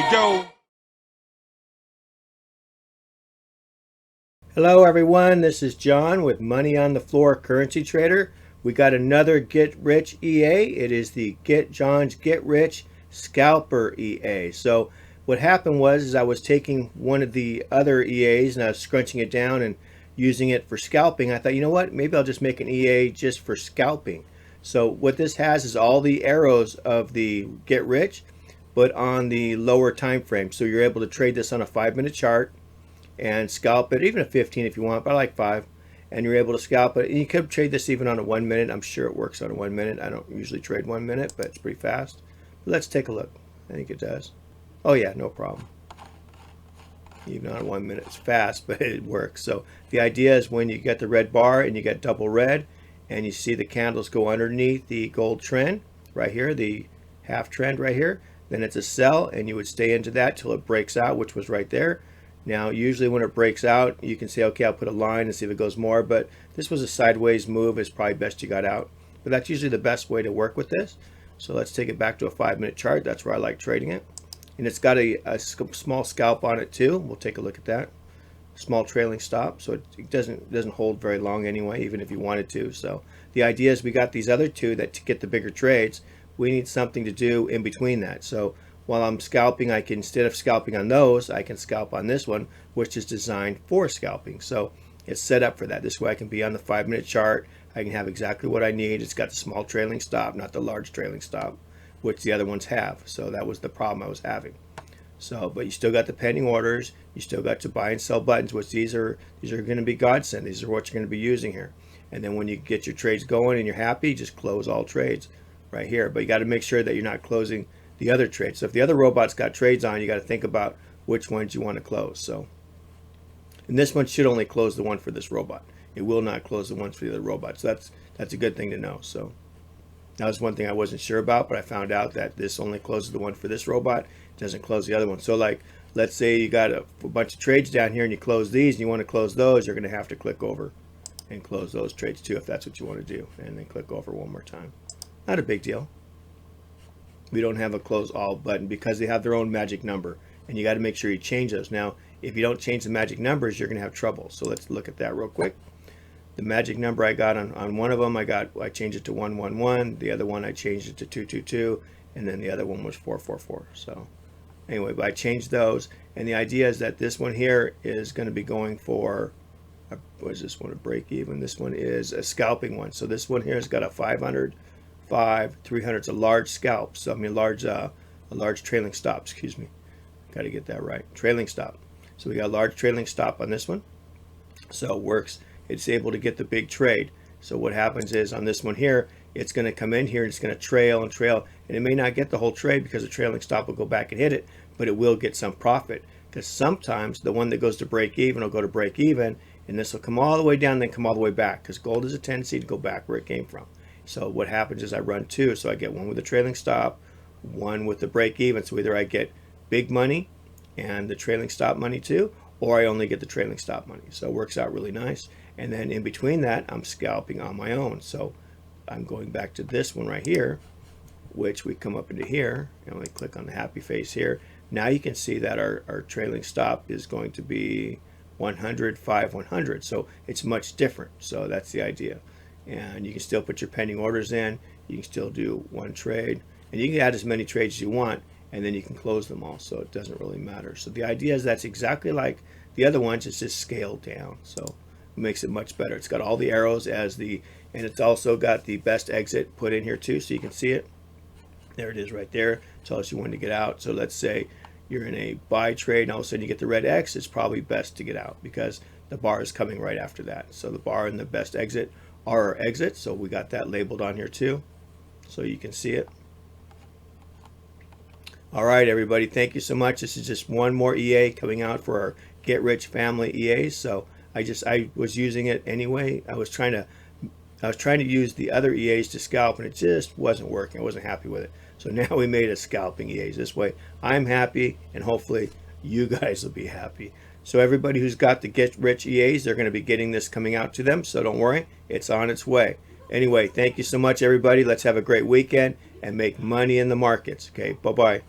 we go. Hello everyone, this is John with Money on the Floor Currency Trader. We got another Get Rich EA. It is the John's Get Rich Scalper EA. So what happened was is I was taking one of the other EAs and I was scrunching it down and using it for scalping. I thought, you know what, maybe I'll just make an EA just for scalping. So what this has is all the arrows of the Get Rich, but on the lower time frame. So you're able to trade this on a 5-minute chart and scalp it, even a 15 if you want, but I like 5. And you're able to scalp it. And you could trade this even on a 1 minute. I'm sure it works on a 1 minute. I don't usually trade 1 minute, but it's pretty fast. But let's take a look. I think it does. Oh yeah, no problem. Even on 1 minute, it's fast, but it works. So the idea is when you get the red bar and you get double red, and you see the candles go underneath the gold trend right here, the half trend right here, then it's a sell, and you would stay into that till it breaks out, which was right there. Now, usually when it breaks out, you can say, okay, I'll put a line and see if it goes more, but this was a sideways move. It's probably best you got out. But that's usually the best way to work with this. So let's take it back to a 5-minute chart. That's where I like trading it. And it's got a small scalp on it too. We'll take a look at that. Small trailing stop, so it doesn't hold very long anyway, even if you wanted to. So the idea is we got these other two that to get the bigger trades, we need something to do in between that. So while I'm scalping, I can, instead of scalping on those, I can scalp on this one, which is designed for scalping. So it's set up for that. This way I can be on the 5-minute chart. I can have exactly what I need. It's got the small trailing stop, not the large trailing stop, which the other ones have. So that was the problem I was having. So, but you still got the pending orders. You still got to buy and sell buttons, which these are going to be godsend. These are what you're going to be using here. And then when you get your trades going and you're happy, just close all trades right here. But you got to make sure that you're not closing the other trades. So if the other robot's got trades on, you got to think about which ones you want to close. So, and this one should only close the one for this robot. It will not close the ones for the other robots. So that's a good thing to know. So that was one thing I wasn't sure about, but I found out that this only closes the one for this robot. It doesn't close the other one. So like, let's say you got a bunch of trades down here and you close these and you want to close those, you're going to have to click over and close those trades too if that's what you want to do. And then click over one more time. Not a big deal. We don't have a close all button because they have their own magic number, and you got to make sure you change those. Now, if you don't change the magic numbers, you're going to have trouble. So let's look at that real quick. The magic number I got on one of them, I changed it to 111. The other one I changed it to 222, and then the other one was 444. So anyway, but I changed those, and the idea is that this one here is going to be going for, what is this one, a break even? This one is a scalping one. So this one here has got a 500. 300. It's a large scalp, so I mean a large trailing stop, excuse me, got to get that right, trailing stop. So we got a large trailing stop on this one, so it works. It's able to get the big trade. So what happens is on this one here, it's going to come in here and it's going to trail and trail, and it may not get the whole trade because the trailing stop will go back and hit it, but it will get some profit, because sometimes the one that goes to break even will go to break even, and this will come all the way down, then come all the way back, because gold has a tendency to go back where it came from. So what happens is I run two. So I get one with the trailing stop, one with the break even. So either I get big money and the trailing stop money too, or I only get the trailing stop money. So it works out really nice. And then in between that, I'm scalping on my own. So I'm going back to this one right here, which we come up into here, and we click on the happy face here. Now you can see that our trailing stop is going to be 100, 5, 100. So it's much different. So that's the idea. And you can still put your pending orders in. You can still do one trade, and you can add as many trades as you want, and then you can close them all, so it doesn't really matter. So the idea is that's exactly like the other ones. It's just scaled down, so it makes it much better. It's got all the arrows and it's also got the best exit put in here too, so you can see it. There it is right there. Tells us you when to get out. So let's say you're in a buy trade and all of a sudden you get the red X. It's probably best to get out because the bar is coming right after that. So the bar and the best exit are our exits, so we got that labeled on here too, so you can see it. All right, everybody, thank you so much. This is just one more EA coming out for our Get Rich Family EAs. So I was using it anyway. I was trying to use the other EAs to scalp, and it just wasn't working. I wasn't happy with it. So now we made a scalping EAs. This way I'm happy, and hopefully you guys will be happy. So everybody who's got the Get Rich EAs, they're going to be getting this coming out to them. So don't worry, it's on its way. Anyway, thank you so much, everybody. Let's have a great weekend and make money in the markets. Okay, bye-bye.